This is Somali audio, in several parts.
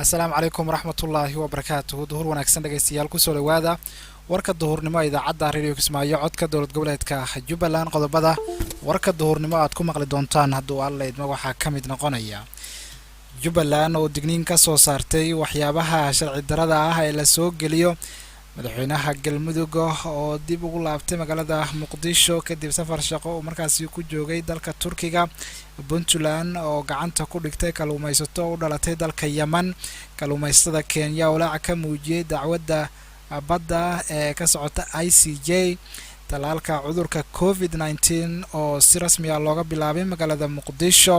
السلام عليكم ورحمة الله وبركاته. ظهور ونكسن دقيستيال كسول وادا warka duhurnimo idaacadda radio Kismaayo codka dowlad goboleedka Jubbaland qodobada warka duhurnimo aad ku maqli doontaan hadduu alla idmo waxaa ka mid noqonaya Jubbaland oo digniin ka soo saartay waxyaabaha sharci darrada ah ee la soo geliyo madaxweynaha galmudug oo dib ugu laabtay magaalada Muqdisho kadib safar shaqo oo markaasi ku joogay dalka Turkiga Puntland oo gacanta ku dhigtay kalluumaysato u dhalatay dalka Yemen kalluumaystada Kenya oo laac ka muujiyay dacwadda badda ee ka socota ICJ talaalka cudurka COVID-19 oo si rasmi ah looga bilaabay magaalada Muqdisho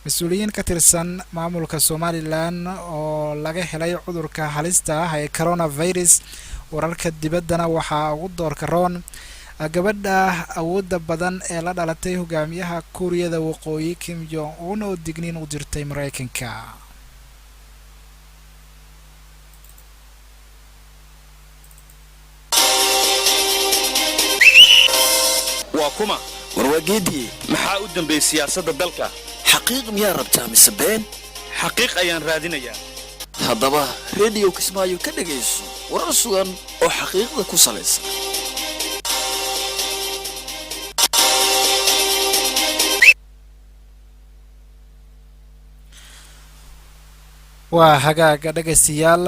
mas'uuliyiin ka tirsan maamulka Somaliland oo laga helay cudurka halista ah ee coronavirus wararka dibaddana waxaa ugu doorka roon gabadha awoodda badan ee la dhalatay hogaamiyaha Kuuriyada Waqooyi Kim Jong Un oo digniin u dirtay Mareykanka. وكما warwaageedii maxaa u dambeeyay siyaasadda dalka xaqiiq miyaa rabtaa mise been xaqiiq ayaan raadinayaa haddaba radio Kismaayo ka dhagayso warar sugan oo xaqiiqda ku salaysan waa hagaaga dhagaystayaal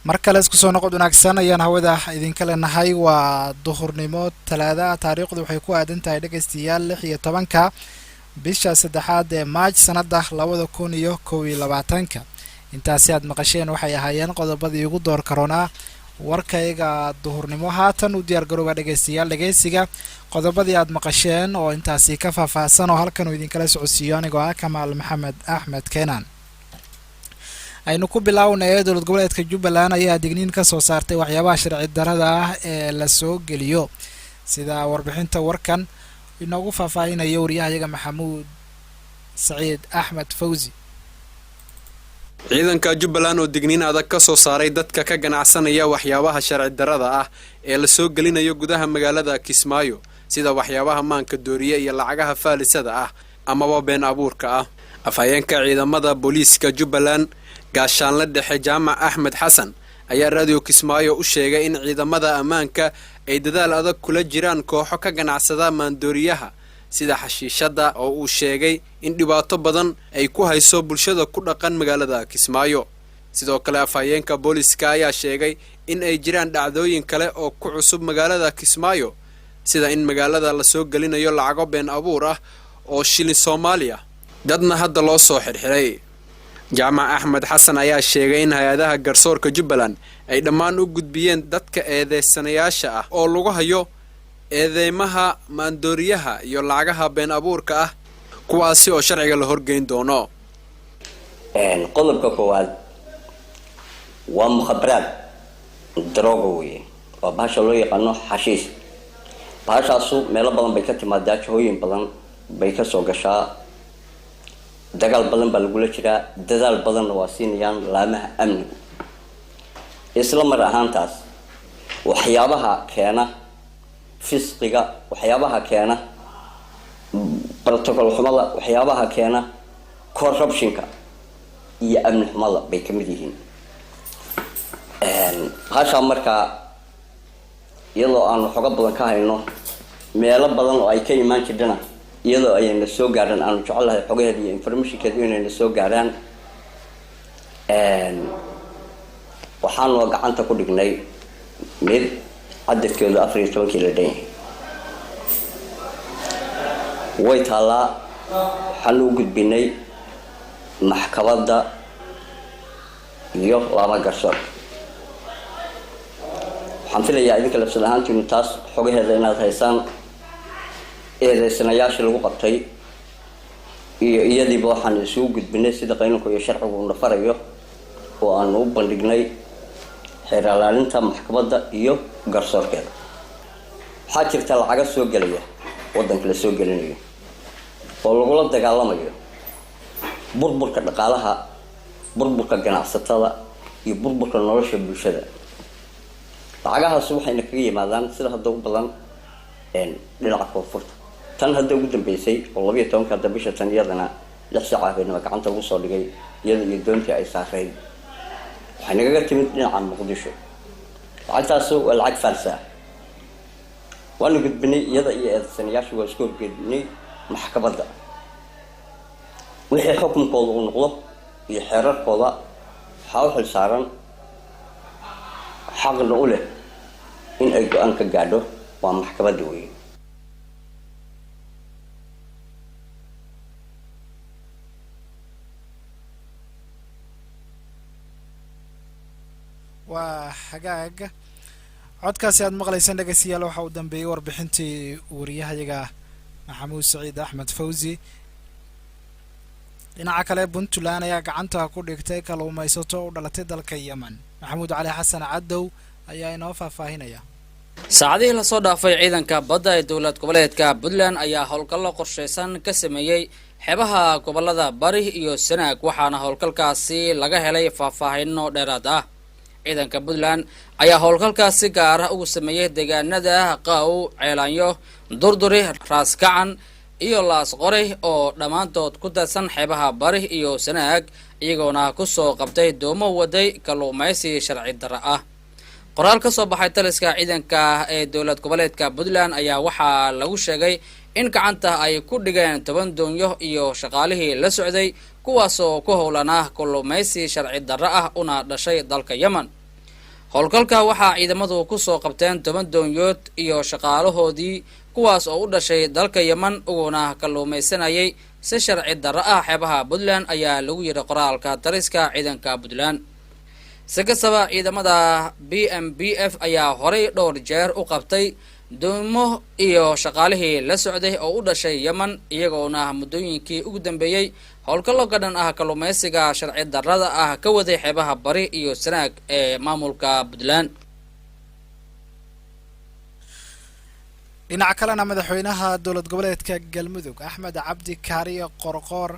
markale isku soo noqod wanaagsan ayaan hawada idinka leenahay waa duhurnimo talaada taariikhdu waxay ku aadan tahay dhagaystayaal 16 bisha saddexaad ee Maaj sanada 2021 intaasi aad maqasheen waxay ahaayeen qodobadii ugu door corona warkayga duhurnimo haatan u diyaar garooba dhagaystayaal dhagaysiga qodobadii aad maqasheen oo intaasi ka faahfaahsan oo halkan uu idinkala socodsiiyo anigoo ah Kamaal Maxamed Axmed Keenan aynu ku bilawnay dowlad goboleedka Jubbaland ayaa digniin ka soo saartay waxyaabaha sharci darrada ah ee la soo geliyo sida warbixinta warkan inoogu faahfaahinayo wariyahayaga Maxamuud Saciid Axmed Fawzi. ciidanka Jubbaland oo digniin adag ka soo saaray dadka ka ganacsanaya waxyaabaha sharci darrada ah ee la soo gelinayo gudaha magaalada Kismaayo sida waxyaabaha maanka dooriye iyo lacagaha faalisada ah ama been abuurka ah. afhayeenka ciidamada booliiska Jubbaland gaashaanle dhexe Jaamac Axmed Xasan ayaa radio Kismaayo u sheegay in ciidamada ammaanka ay dadaal adag kula jiraan kooxo ka ganacsada maandooriyaha sida xashiishada oo uu sheegay in dhibaato badan ay ku hayso bulshada ku dhaqan magaalada Kismaayo. sidoo kale afhayeenka booliiska ayaa sheegay in ay jiraan dhacdooyin kale oo ku cusub magaalada Kismaayo sida in magaalada la soo gelinayo lacago been abuur ah oo shilin Soomaaliya dadna hadda loo soo xirxiray. Jaamac Axmed Xasan ayaa sheegay in hay'adaha garsoorka Jubbaland ay dhammaan u gudbiyeen dadka eedeysanayaasha ah oo lagu hayo eedeymaha maandooriyaha iyo lacagaha been abuurka ah kuwaasi oo sharciga la horgeyn doono. qodobka koowaad waa mukhaabaraad droga weeye waa bahasha loo yaqaano xashiish bahashaasu meelo badan bay ka timaadaa jahooyin badan bay ka soo gashaa dagaal badan baa lagula jiraa dadaal badanna waa siinayaan laamaha amnigu isla mar ahaantaas waxyaabaha keena fisqiga waxyaabaha keena protocol xumada waxyaabaha keena corruptionka iyo amni xumada bay ka mid yihiin hasha marka iyadoo aan xoga badan ka hayno meelo badan oo ay ka imaan jiraan iyadoo ayna soo gaaraan aan jecelahay xogaheeda iyo informationkeeda inayna soo gaaraan waxaan oo gacanta ku dhignay mid cadadkeedu 14 kiilo dhan way taalaa waxaan u gudbinay maxkamadda iyo lama garsoor waxaan filayaa idinka labsan ahaantiinu taas xogaheeda inaad haysaan eedeysanayaashii lagu qabtay iyo iyadiiba waxaan isugu gudbinay sida qaynunka iyo sharcigu uu nafarayo oo aan u bandhignay xeer ilaalinta maxkamadda iyo garsoorkeeda. waxaa jirta lacaga soo gelaya waddanka la soo gelinayo oo lagula dagaalamayo burburka dhaqaalaha burburka ganacsatada iyo burburka nolosha bulshada. lacagahaas waxayna kaga yimaadaan sida hadda u badan dhinaca koonfurta tan hadda ugu dambeysay oo 12 bisha tan iyadana 6 saac habeenimo gacanta lagu soo dhigay iyada iyo doontii ay saareen waxay nagaga timid dhinaca Muqdisho lacagtaas waa lacag falsa waana gudbinay iyada iyo eedsanayaashu waa isku gudbinay maxkamadda wixii xukunkooda uu noqdo iyo xeerarkooda waxaa u xilsaaran xaqna u leh in ay go'aan ka gaadho waa maxkamadda weeye waa hagaag codkaasi aad maqlaysaan dhageystayaal waxa uu dambeeyay warbixintii wariyahayaga maxamuud saciid axmed fawzi dhinaca kale Puntland ayaa gacanta ku dhigtay kalluumaysato u dhalatay dalka Yemen maxamuud cali xasan cadow ayaa inoo faahfaahinaya saacadihii la soo dhaafay ciidanka badda ee dowlad goboleedka Puntland ayaa howlgallo qorsheysan ka sameeyay xeebaha gobolada Bari iyo Sanaag waxaana howlgalkaasi laga helay faahfaahinno dheeraad ah ciidanka Puntland ayaa howlgalkaasi gaar ah ugu sameeyay deegaanada Qaaw Ceelanyo Durduri Raas Gacan iyo Laas Qoray oo dhamaantood ku dadsan xeebaha Bari iyo Sanaag iyagoona ku soo qabtay doomo waday kalluumaysi sharci darro ah qoraal ka soo baxay taliska ciidanka ee dowlad goboleedka Puntland ayaa waxaa lagu sheegay in gacanta ay ku dhigeen 10 doonyo iyo shaqaalihii la socday kuwaas oo ku howlana kalluumaysi sharci darro ah una dhashay dalka Yemen howlgalka waxaa ciidamadu ku soo qabteen 10 doonyood iyo shaqaalahoodii kuwaas oo u dhashay dalka Yemen uguna kalluumaysanayay si sharci darro ah xeebaha Puntland ayaa lagu yiri qoraalka taliska ciidanka Puntland sakasaba ciidamada BMBF ayaa horay dhowr jeer u qabtay doomo iyo shaqaalihii la socday oo u dhashay Yemen iyagoona muddooyinkii ugu dambeeyay howlgallo gadan ah kalluumaysiga sharci darrada ah ka waday xeebaha Bari iyo Sanaag ee maamulka Puntland dhinaca kalena madaxweynaha dowlad goboleedka Galmudug Axmed Cabdi Kaariye Qorqor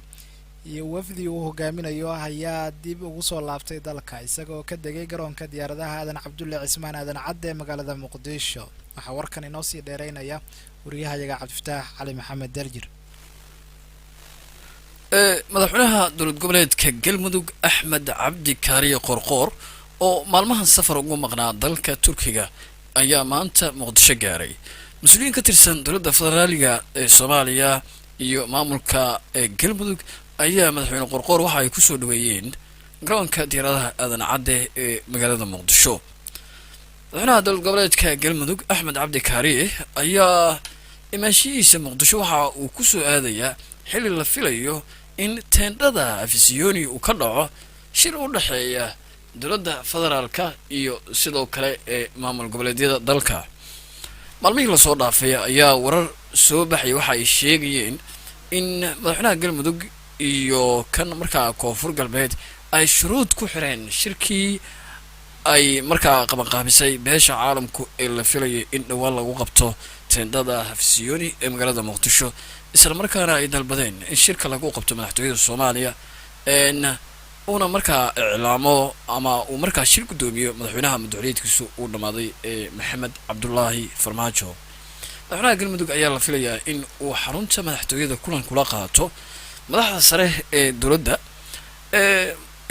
iyo wafdi uu hogaaminayo ayaa dib ugu soo laabtay dalka isagoo ka degay garoonka diyaaradaha Aadan Cabdulle Cismaan Aadan Cadde ee magaalada Muqdisho waxa warkan inoo sii dheereynaya wariyahayaga Cabdifataax Cali Maxamed Darjir madaxweynaha dowlad goboleedka Galmudug Axmed Cabdi Kaariye Qorqor oo maalmahan safar ugu maqnaa dalka Turkiga ayaa maanta Muqdisho gaaray مسؤولين كترسن دولة فدرالية الصومالية iyo maamulka Galmudug ayaa madaxweyne qorqor waxa ay ku soo dhaweeyeen garoonka diyaaradaha Aadan Cadde ee magaalada Muqdisho madaxweynaha dowlad goboleedka Galmudug Axmed Cabdi Kaariye ayaa imaashiisa Muqdisho waxa uu ku soo aadayaa xilli la filayo in teendhada afisiyoni uu ka dhaco shir u dhaxeeya dowladda federaalka iyo sidoo kale ee maamul goboleedyada dalka maalmihii la soo dhaafay ayaa warar soo baxay waxa ay sheegayeen in madaxweynaha Galmudug iyo kan markaa koonfur galbeed ay shuruud ku xireen shirkii ay markaa qabanqaabisay beesha caalamku ee la filayay in dhawaan lagu qabto teendhada afisiyoni ee magaalada Muqdisho isla markaana ay dalbadeen in shirka lagu qabto madaxtooyada Soomaaliya una markaa iclaamo ama uu markaa shir gudoomiyo madaxweynaha madaxweynaha uu dhamaaday Maxamed Cabdullaahi Farmaajo madaxweynaha Galmudug ayaa la filayaa in uu xarunta madaxtooyada kulan kula qaato madaxda sare ee dowladda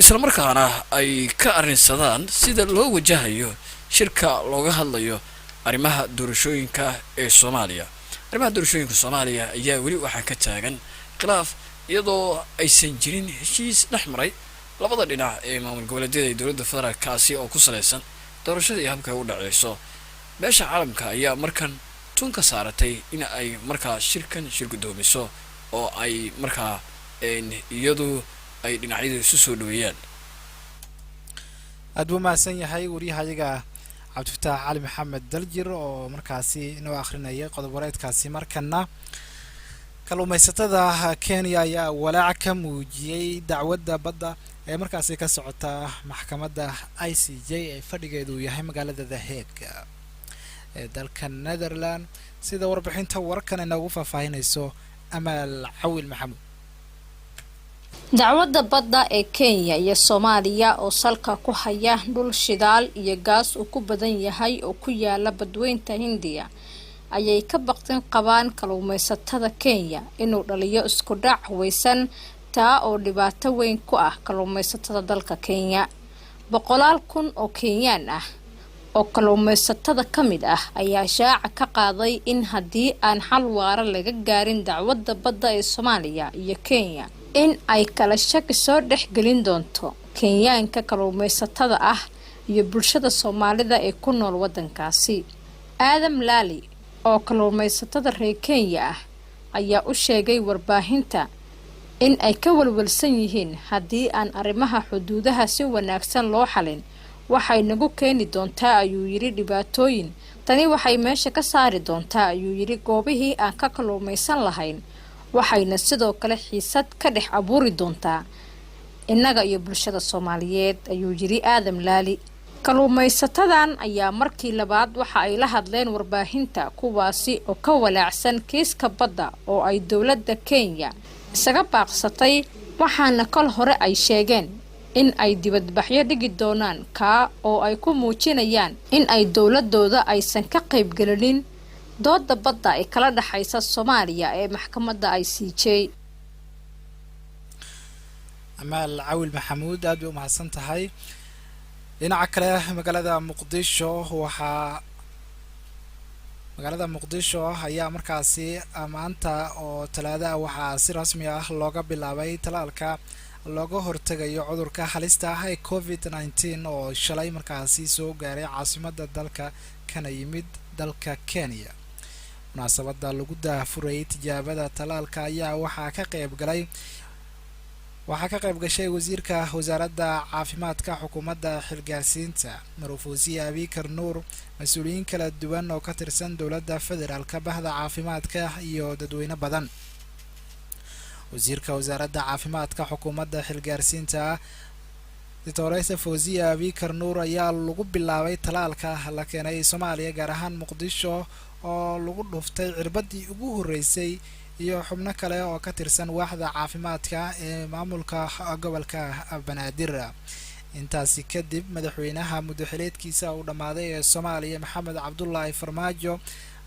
isla markaana ay ka arrinsadaan sida loo wajahayo shirka looga hadlayo arrimaha doorashooyinka ee Soomaaliya arrimaha doorashooyinka Soomaaliya ayaa weli waxa ka taagan khilaaf iyadoo aysan jirin heshiis dhexmaray labada dhinac ee maamul goboleedyada ee dowladda federaalkaasi oo ku saleysan doorashada iyo habka u dhacayso beesha caalamka ayaa markan tun ka saaratay in ay markaa shirkan shir gudoomiso oo ay markaa iyadu ay dhinacyada isu soo dhaweeyaan aad buu mahadsan yahay wariyahayaga Cabdifataax Cali Maxamed Darjir oo markaasi inoo akhrinayay qodob wareedkaasi markana kalluumaysatada Kenya ayaa walaac ka muujiyay dacwadda badda ee markaasi ka socota maxkamadda ICJ ee fadhigeedu yahay magaalada The Hague ee dalka Netherland sida warbixinta warkan inagu faahfaahinayso Amal Cawil Maxamuud dacwadda badda ee Kenya iyo Soomaaliya oo salka ku haya dhul shidaal iyo gaas uu ku badan yahay oo ku yaala badweynta Hindiya ayay ka baqteen qabaan kalluumaysatada Kenya inuu dhaliyo isku dhac weysan taa oo dhibaato weyn ku ah kalluumaysatada dalka Kenya. Boqolaal kun oo Kenyaan ah oo kalluumaysatada ka mid ah ayaa shaaca ka qaaday in haddii aan xal waara laga gaarin dacwadda badda ee Soomaaliya iyo Kenya in ay kala shaki soo dhexgelin doonto Kenyaanka kalluumaysatada ah iyo bulshada Soomaalida ee ku nool wadankaasi. Adam Lali oo kalluumaysatada reer Kenya ah ayaa u sheegay warbaahinta in ay ka walwalsan yihiin haddii aan arrimaha xuduudaha si wanaagsan loo xalin waxay nagu keeni doontaa ayuu yiri dhibaatooyin. Tani waxay meesha ka saari doontaa ayuu yiri goobihii aan ka kalluumaysan lahayn, waxayna sidoo kale xiisad ka dhex abuuri doontaa innaga iyo bulshada Soomaaliyeed ayuu yiri Adam Lali. Kalluumaysatadan ayaa markii labaad waxa ay la hadleen warbaahinta kuwaasi oo ka walaacsan kiiska badda oo ay dowladda Kenya isaga baaqsatay, waxaana kol hore ay sheegeen in ay dibadbaxyo dhigi doonaan oo ay ku muujinayaan in ay dowladooda aysan ka qayb galin dooda badda ee kala dhaxaysa Soomaaliya ee maxkamadda ICJ. Amaal Cawil Maxamuud aad u mahadsan tahay. dhinaca kale magaalada Muqdisho ayaa markaasi maanta oo talaada waxaa si rasmi ah looga bilaabay talaalka looga hortagayo cudurka halista ah ee COVID-19 oo shalay markaasi soo gaaray caasimadda dalka kana yimid dalka Kenya. munaasabada lagu daahfurayay tijaabada talaalka ayaa waxaa ka qayb gashay wasiirka wasaaradda caafimaadka xukuumadda xilgaarsiinta Marufoosi Abikar Nuur, mas'uuliyiin kala duwan oo ka tirsan dowladda federaalka, bahda caafimaadka iyo dadweyne badan. wasiirka wasaaradda caafimaadka xukuumadda xilgaarsiinta Dr. Marufoosi Abikar Nuur ayaa lagu bilaabay talaalka la keenay Soomaaliya gaar ahaan Muqdisho oo lagu dhuftay cirbadii ugu horeysay iyo xubno kale oo ka tirsan waaxda caafimaadka ee maamulka gobolka Banaadir. intaasi kadib madaxweynaha muddaxileedkiisa uu dhamaaday ee Soomaaliya Maxamed Cabdullaahi Farmaajo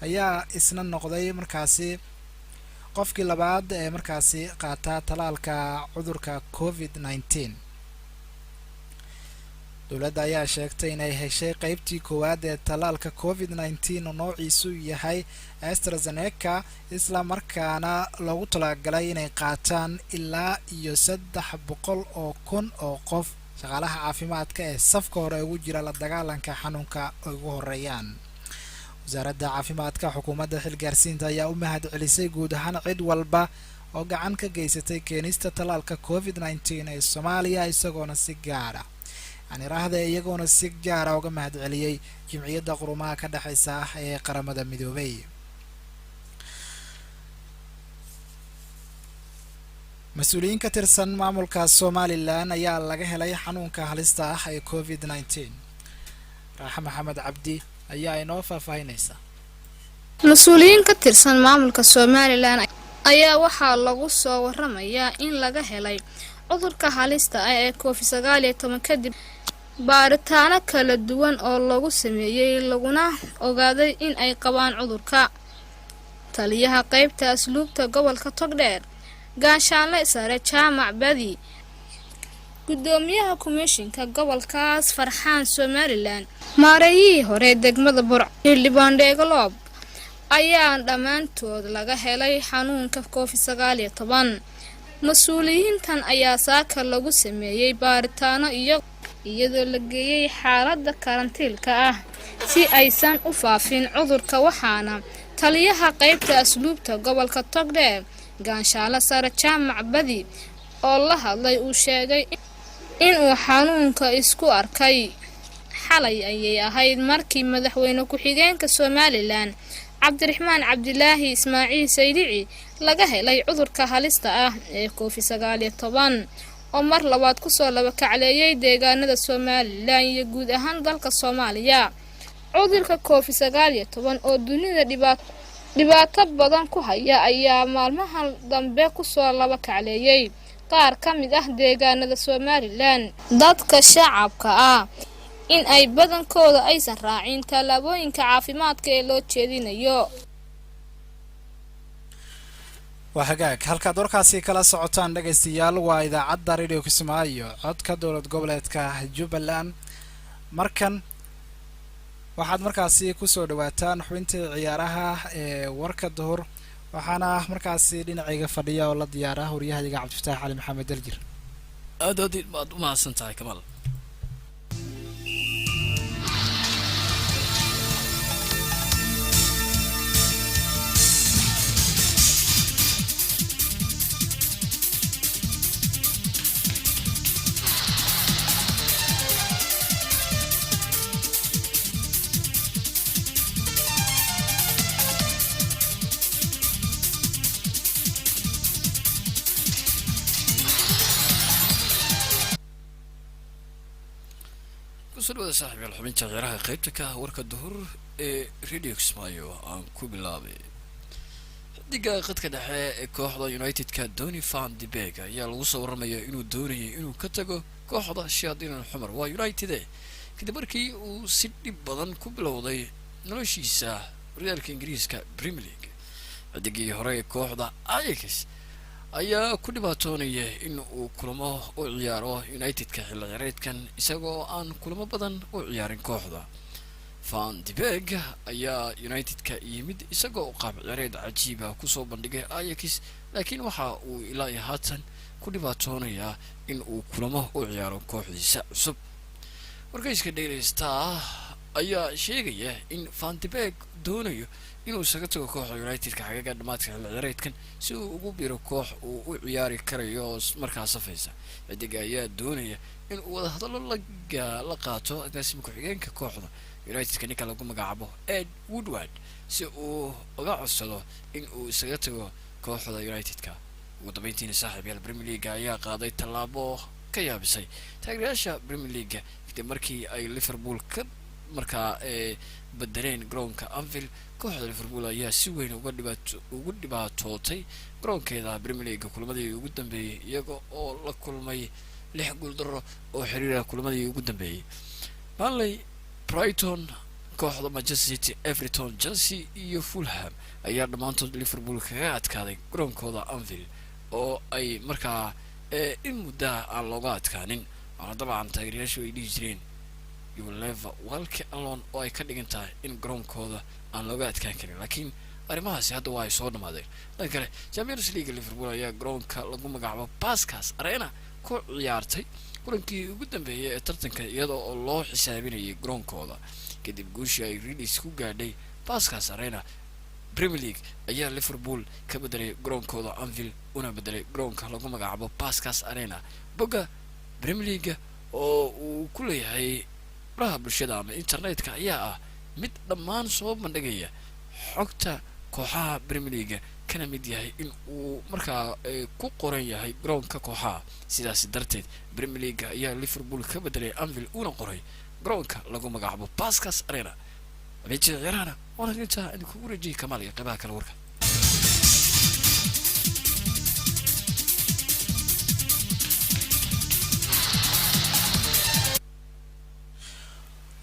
ayaa isna noqday markaasi qofkii labaad ee markaasi qaata talaalka cudurka COVID-19. dowladda ayaa sheegtay inay heshay qaybtii koowaad ee talaalka COVID-19 oo noociisu yahay AstraZeneca, isla markaana loogu talagalay inay qaataan ilaa iyo 300,000 oo qof. shaqaalaha caafimaadka ee safka hore ugu jira la dagaalanka xanuunka ugu horeeyaan. wasaaradda caafimaadka xukuumadda xilgaarsiinta ayaa u mahad celisay guud ahaan cid walba oo gacan ka geysatay keenista talaalka COVID-19 ee Soomaaliya, isagoona si gaara uga mahad celiyay jimciyadda qurumaha ka dhaxaysa ee qaramada midoobay. mas-uuliyiin ka tirsan maamulka Somaliland ayaa laga helay xanuunka halista ah ee COVID-19. Raaxa Maxamed Cabdi ayaa inoo faahfaahinaysa. mas-uuliyiin ka tirsan maamulka Somaliland ayaa waxaa lagu soo waramayaa in laga helay cudurka halista ah ee COVID-19 kadib baaritaano kala duwan oo lagu sameeyay laguna ogaaday in ay qabaan cudurka. taliyaha qaybta asluubta gobolka Togdheer Gaashaanle Sare Jaamac Badi, gudoomiyaha komishinka gobolkaas Farxaan Somaliland, maareeyihii hore degmada Burco Xildhibaan Dhegaloob ayaa dhammaantood laga helay xanuunka COVID-19. mas-uuliyiintan ayaa saaka lagu sameeyay baaritaano iyadoo la geeyay xaaladda karantiilka ah si aysan u faafin cudurka, waxaana taliyaha qaybta asluubta gobolka Togdheer Gaashaanle Sare Jaamac Badi oo la hadlay uu sheegay in uu xanuunka isku arkay xalay ayay ahayd markii madaxweyne ku-xigeenka Somaliland Cabdiraxmaan Cabdilaahi Ismaaciil Saydici laga helay cudurka halista ah ee COVID-19 oo mar labaad ku soo laba kacleeyay deegaanada Somaliland iyo guud ahaan dalka Soomaaliya. cudurka COVID-19 oo dunida dhibaato badan ku haya ayaa maalmaha dambe ku soo laba kacleeyay qaar ka mid ah deegaanada Somaliland. dadka shacabka ah in ay badankooda aysan raacin tallaabooyinka caafimaadka ee loo jeedinayo. waa hagaag halkaad warkaasi kala socotaan dhegaystayaal waa idaacadda radio Kismaayo codka dowlad goboleedka Jubbaland markan waxaad markaasi ku soo dhawaataan xubintii ciyaaraha ee warka duhur waxaana markaasi dhinacayga fadhiya oo la diyaara wariyahayaga Cabdifataax Ali Maxamed Daljir aad u mahadsantahay Kamal kusoo saaxiib xubinta ciyaaraha qaybta ka warka duhur ee Radio Kismaayo aan ku bilaabay diga qadka dhexe ee kooxda United-ka Donny van de Beek ayaa lagu soo waramayaa inuu doonayo inuu ka tago kooxda Shaadin Xumar waa United kadib markii uu si dhib badan ku bilowday noloshiisa horyaalka Ingiriiska Premier League adigii hore ee kooxda Ajax ayaa ku dhibaatoonaya in uu kulamo u ciyaaro United-ka xilli ciyaareedkan isagoo aan kulamo badan u ciyaarin kooxda Van de Beek ayaa United-ka yimid isagoo qaab ciyaareed cajiib ah ku soo bandhigay Ajax laakiin waxa uu ilaa haatan ku dhibaatoonaya in uu kulamo u ciyaaro kooxdiisa cusub wargeyska Daily Star ayaa sheegaya in Van de Beek doonayo inuu isaga tago kooxda United-ka xagaga dhamaadka xilli ciyaareedkan si uu ugu biiro koox uu u ciyaari karayo markaa safaysa xidiga ayaa doonaya in uu wada hadallo la qaato agaasimo ku-xigeenka kooxda United-ka ninka lagu magacaabo Ed Woodward si uu uga codsado in uu isaga tago kooxda United-ka ugu dambeyntiina saaxiibayaal Premier League ayaa qaaday tallaabo ka yaabisay taageerayaasha Premier League kadib markii ay Liverpool ka markaa bedeleen garoonka Anfield kooxda Liverpool ayaa si weyn ugu dhibaatootay garoonkeeda Premier League kulamadii ugu dambeeyay iyaga oo la kulmay 6 gool darro oo xiriir ah kulamadii ugu dambeeyay Burnley Brighton kooxda Manchester City Everton Chelsea iyo Fulham ayaa dhamaantood Liverpool kaga adkaaday garoonkooda Anfield oo ay markaa in muddo aan looga adkaanin waxaana dabcan taageerayaashu ay dhihi jireen you will never walk alone oo ay ka dhigan tahay in garoonkooda aan looga adkaan karin laakiin arrimahaasi hadda waa ay soo dhamaadeen dhanka kale Champions League Liverpool ayaa garoonka lagu magacaabo Puskas Arena ku ciyaartay kulankii ugu dambeeyay ee tartanka iyadoo oo loo xisaabinayay garoonkooda kadib guushii ay Leeds ku gaadhay Puskas Arena Premier League ayaa Liverpool ka bedelay garoonkooda Anfield una bedelay garoonka lagu magacaabo Puskas Arena boga Premier League oo uu ku leeyahay baraha bulshada ama internetka ayaa ah mid dhammaan soo bandhigaya xogta kooxaha Premier League kana mid yahay in uu markaa ku qoran yahay garoonka kooxaha sidaas darteed Premier League ayaa Liverpool ka bedelay Anfield una qoray garoonka lagu magacaabo Puskas Arena abijii ciyaarana wana inta idinku wareejiyay Kamal iyo qaybaha kale warka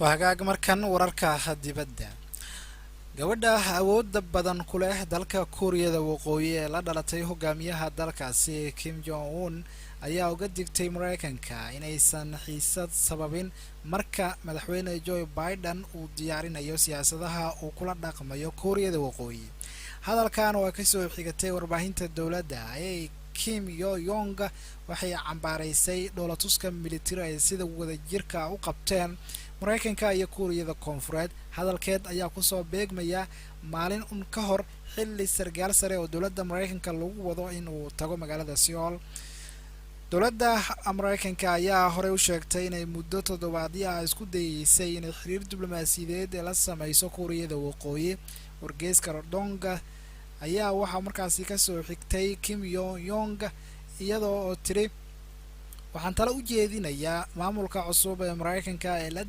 وهاجاج markan wararka dibadda gabadha awoodda badan ku leh dalka Kuuriyada Waqooyi ee la dhalatay hogaamiyaha dalkaasi Kim Jong Un ayaa uga digtay Mareykanka inaysan xiisad sababin marka madaxweyne Joe Biden uu diyaarinayo siyaasadaha uu kula dhaqmayo Kuuriyada Waqooyi hadalkan oo ka soo xigatay warbaahinta dawladda ay Kim Yo Jong waxay cambaaraysay dowlatuska military sida wadajirka u qabteen Mareykanka iyo Kuuriyada Koonfureed hadalkeed ayaa ku soo beegmaya maalin ka hor xilli sargaal sare oo dawladda Mareykanka lagu wado in uu tago magaalada Seoul dawladda Mareykanka ayaa hore u sheegtay inay muddo toddobaadyo isku dayeysay inay xiriir diblomaasiyadeed la samayso Kuuriyada Waqooyi wargeyska Rodonga ayaa waxa markaasi ka soo xigtay Kim Yo Jong iyadoo oo tiri waxaan tala u jeedinayaa maamulka cusub ee Mareykanka ee la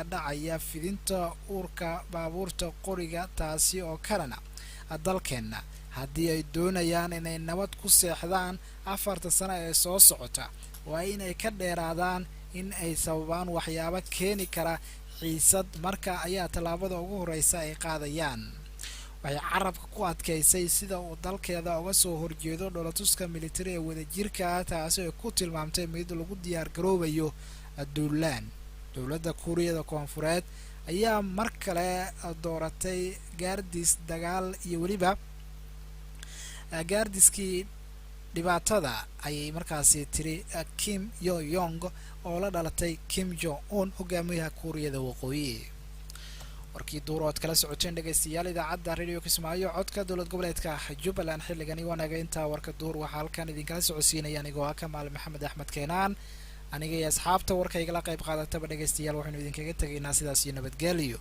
dhacaya fidinta uurka baabuurta qoriga taasi oo kalena dalkeena haddii ay doonayaan inay nabad ku seexdaan 4 sano ee soo socota waa inay ka dheeraadaan in ay sababaan waxyaabo keeni kara xiisad marka ayaa talaabada ugu horeysa ay qaadayaan waxay carabka ku adkaysay sida uu dalkeeda uga soo horjeedo dholatuska militari ee wadajirka taasi ay ku tilmaamtay mid lagu diyaar garoobayo duulaan. dowladda kuuriyada koonfureed ayaa mar kale dooratay gaardis dagaal iyo weliba gaardiskii dhibaatada ayay markaasi tiri Kim Yo Jong oo la dhalatay Kim Jong Un hogaamiyaha kuuriyada waqooyi. warkii duur ood kala socoteen dhegaystayaal idaacadda radio Kismaayo codka dowlad goboleedka Jubbaland xilligani wanaga intaa warka duur waxaa halkan idinkala socodsiinaya anigoo ah Kamaal Maxamed Axmed Keenaan aniga iyo asxaabta warkayga la qayb qaadataba dhegaystayaal waxaanu idinkaga tegaynaa sidaas iyo nabadgelyo.